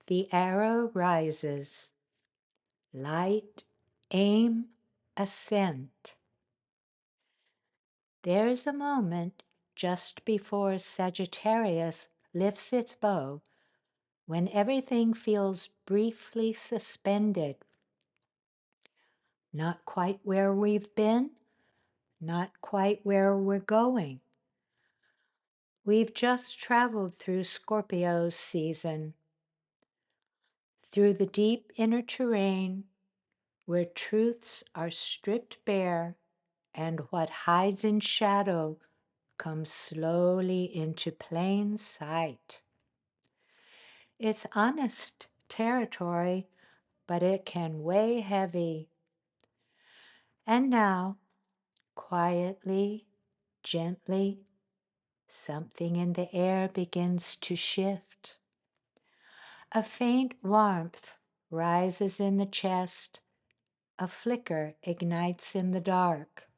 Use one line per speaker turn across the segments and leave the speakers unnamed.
The arrow rises. Light, aim, ascent. There's a moment just before Sagittarius lifts its bow when everything feels briefly suspended. Not quite where we've been, not quite where we're going. We've just traveled through Scorpio's season, through the deep inner terrain where truths are stripped bare and what hides in shadow comes slowly into plain sight. It's honest territory, but it can weigh heavy. And now, quietly, gently, something in the air begins to shift. A faint warmth rises in the chest, a flicker ignites in the dark.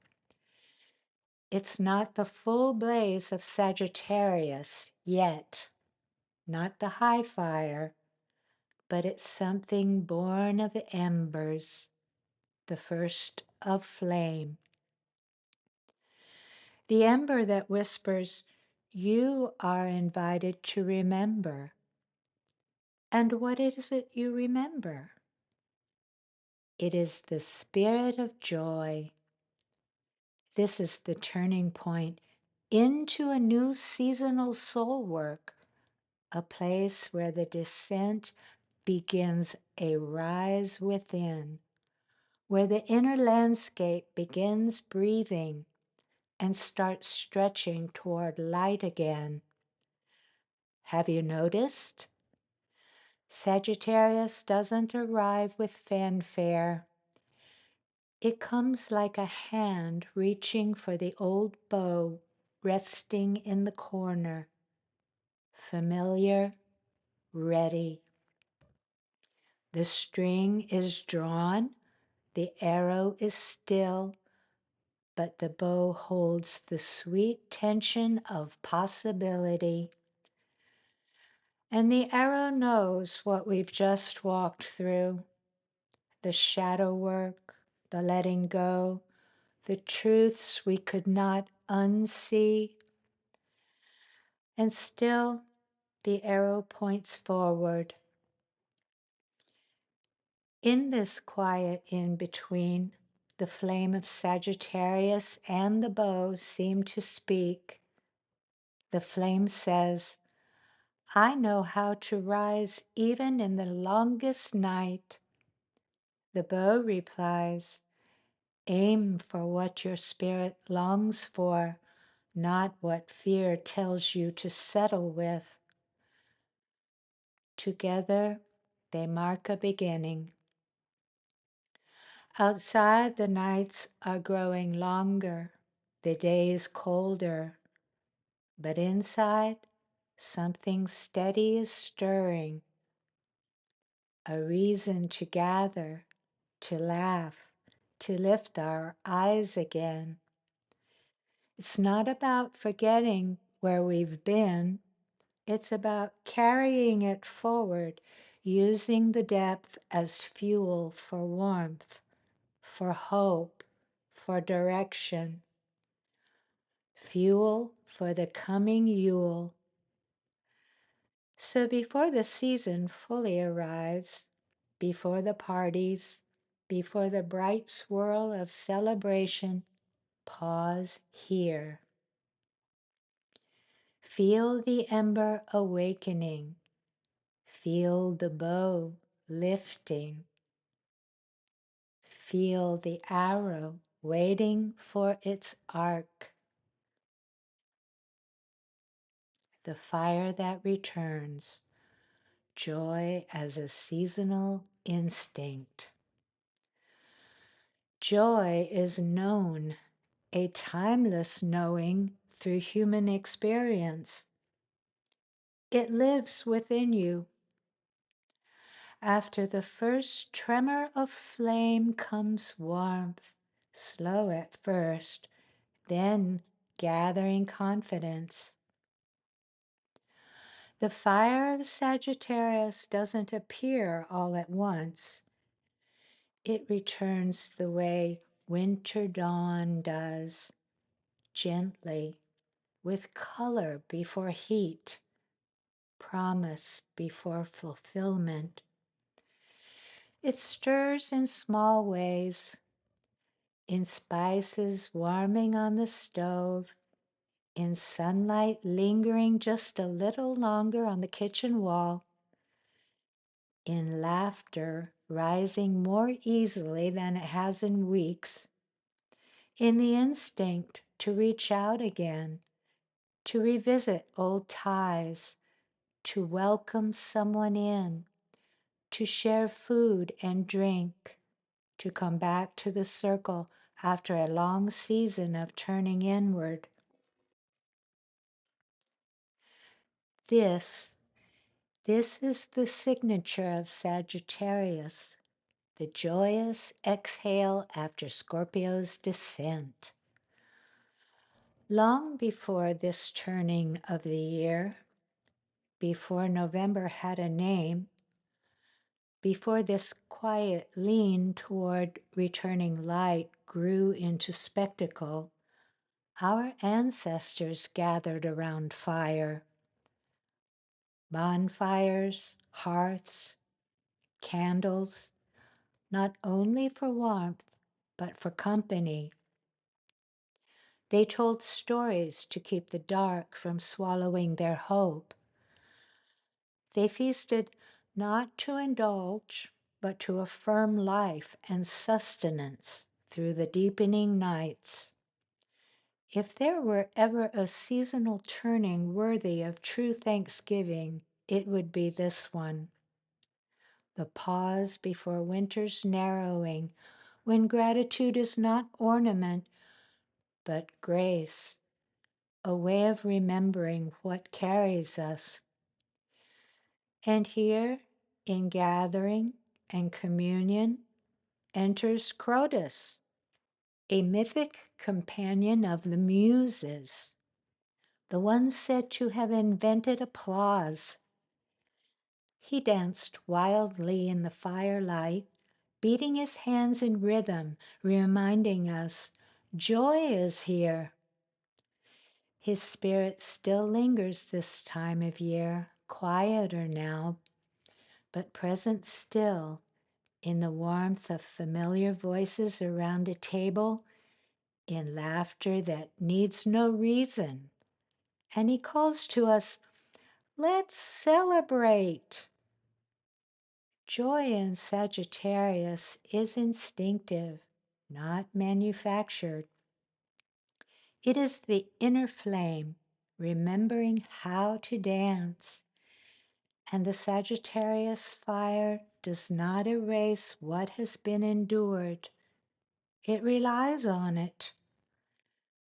It's not the full blaze of Sagittarius yet, not the high fire, but it's something born of embers, the first of flame. The ember that whispers, "You are invited to remember." And what is it you remember? It is the spirit of joy. This is the turning point into a new seasonal soul work, a place where the descent begins a rise within, where the inner landscape begins breathing and starts stretching toward light again. Have you noticed? Sagittarius doesn't arrive with fanfare. It comes like a hand reaching for the old bow resting in the corner, familiar, ready. The string is drawn, the arrow is still, but the bow holds the sweet tension of possibility. And the arrow knows what we've just walked through, the shadow work, the letting go, the truths we could not unsee. And still, the arrow points forward. In this quiet in-between, the flame of Sagittarius and the bow seem to speak. The flame says, "I know how to rise even in the longest night." The bow replies, "Aim for what your spirit longs for, not what fear tells you to settle with." Together, they mark a beginning. Outside, the nights are growing longer, the days colder, but inside, something steady is stirring, a reason to gather, to laugh, to lift our eyes again. It's not about forgetting where we've been. It's about carrying it forward, using the depth as fuel for warmth, for hope, for direction. Fuel for the coming Yule. So before the season fully arrives, before the parties, before the bright swirl of celebration, pause here. Feel the ember awakening. Feel the bow lifting. Feel the arrow waiting for its arc. The fire that returns. Joy as a seasonal instinct. Joy is known, a timeless knowing through human experience. It lives within you. After the first tremor of flame comes warmth, slow at first, then gathering confidence. The fire of Sagittarius doesn't appear all at once. It returns the way winter dawn does, gently, with color before heat, promise before fulfillment. It stirs in small ways, in spices warming on the stove, in sunlight lingering just a little longer on the kitchen wall, in laughter rising more easily than it has in weeks, in the instinct to reach out again, to revisit old ties, to welcome someone in, to share food and drink, to come back to the circle after a long season of turning inward. This is the signature of Sagittarius, the joyous exhale after Scorpio's descent. Long before this turning of the year, before November had a name, before this quiet lean toward returning light grew into spectacle, our ancestors gathered around fire. Bonfires, hearths, candles, not only for warmth, but for company. They told stories to keep the dark from swallowing their hope. They feasted not to indulge, but to affirm life and sustenance through the deepening nights. If there were ever a seasonal turning worthy of true thanksgiving, it would be this one. The pause before winter's narrowing, when gratitude is not ornament, but grace, a way of remembering what carries us. And here, in gathering and communion, enters Crotus, a mythic companion of the Muses, the one said to have invented applause. He danced wildly in the firelight, beating his hands in rhythm, reminding us, joy is here. His spirit still lingers this time of year, quieter now, but present still in the warmth of familiar voices around a table, in laughter that needs no reason. And he calls to us, let's celebrate. Joy in Sagittarius is instinctive, not manufactured. It is the inner flame, remembering how to dance. And the Sagittarius fire does not erase what has been endured. It relies on it.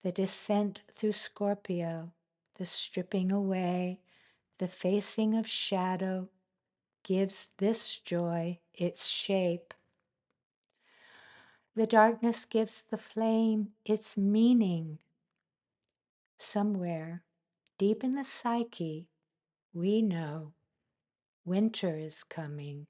The descent through Scorpio, the stripping away, the facing of shadow, gives this joy its shape. The darkness gives the flame its meaning. Somewhere, deep in the psyche, we know winter is coming.